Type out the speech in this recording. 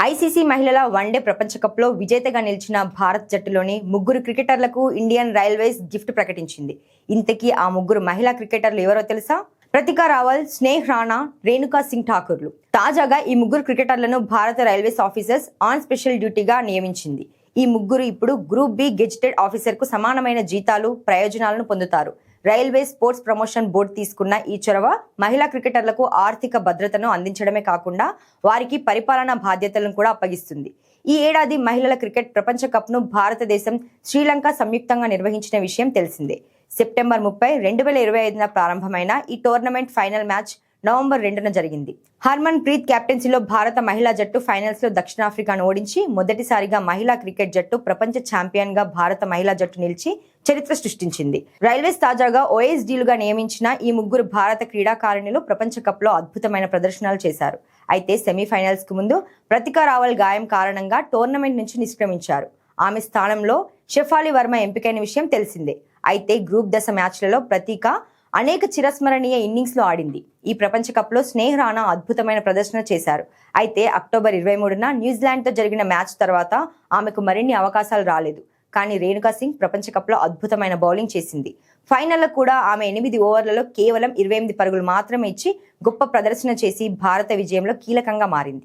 ICC మహిళల one day ప్రపంచ కప్లో విజేతగా నిలిచిన భారత్ జట్టులోని ముగ్గురు క్రికెటర్లకు ఇండియన్ రైల్వేస్ గిఫ్ట్ ప్రకటించింది. ఇంతకీ ఆ ముగ్గురు మహిళా క్రికెటర్లు ఎవరో తెలుసా? ప్రతికా రావల్, స్నేహ్ రాణా, రేణుకా సింగ్ ఠాకూర్లు. తాజాగా ఈ ముగ్గురు క్రికెటర్లను భారత రైల్వేస్ ఆఫీసర్స్ ఆన్ స్పెషల్ డ్యూటీగా నియమించింది. ఈ ముగ్గురు ఇప్పుడు గ్రూప్ బి గెజిటెడ్ ఆఫీసర్ కు సమానమైన జీతాలు, ప్రయోజనాలను పొందుతారు. రైల్వే స్పోర్ట్స్ ప్రమోషన్ బోర్డు తీసుకున్న ఈ చొరవ మహిళా క్రికెటర్లకు ఆర్థిక భద్రతను అందించడమే కాకుండా వారికి పరిపాలనా బాధ్యతలను కూడా అప్పగిస్తుంది. ఈ ఏడాది మహిళల క్రికెట్ ప్రపంచ కప్ను భారతదేశం, శ్రీలంక సంయుక్తంగా నిర్వహించిన విషయం తెలిసిందే. సెప్టెంబర్ 30, 2025 ప్రారంభమైన ఈ టోర్నమెంట్ ఫైనల్ మ్యాచ్ నవంబర్ 2న జరిగింది. హర్మన్ ప్రీత్ కెప్టెన్సీలో భారత మహిళా జట్టు ఫైనల్స్ లో దక్షిణాఫ్రికాను ఓడించి మొదటిసారిగా మహిళా క్రికెట్ జట్టు ప్రపంచ ఛాంపియన్ గా భారత మహిళా జట్టు నిలిచి చరిత్ర సృష్టించింది. రైల్వేస్ తాజాగా ఓఎస్డీలుగా నియమించిన ఈ ముగ్గురు భారత క్రీడాకారిణులు ప్రపంచ కప్ లో అద్భుతమైన ప్రదర్శనలు చేశారు. అయితే సెమీఫైనల్స్ కు ముందు ప్రతికా రావల్ గాయం కారణంగా టోర్నమెంట్ నుంచి నిష్క్రమించారు. ఆమె స్థానంలో షెఫాలి వర్మ ఎంపికైన విషయం తెలిసిందే. అయితే గ్రూప్ దశ మ్యాచ్లలో ప్రతిక అనేక చిరస్మరణీయ ఇన్నింగ్స్ లో ఆడింది. ఈ ప్రపంచ కప్ లో స్నేహ్ రాణా అద్భుతమైన ప్రదర్శన చేశారు. అయితే అక్టోబర్ 23న న్యూజిలాండ్ తో జరిగిన మ్యాచ్ తర్వాత ఆమెకు మరిన్ని అవకాశాలు రాలేదు. కానీ రేణుకా సింగ్ ప్రపంచ కప్ లో అద్భుతమైన బౌలింగ్ చేసింది. ఫైనల్లో కూడా ఆమె 8 ఓవర్లలో కేవలం 28 పరుగులు మాత్రమే ఇచ్చి గొప్ప ప్రదర్శన చేసి భారత విజయంలో కీలకంగా మారింది.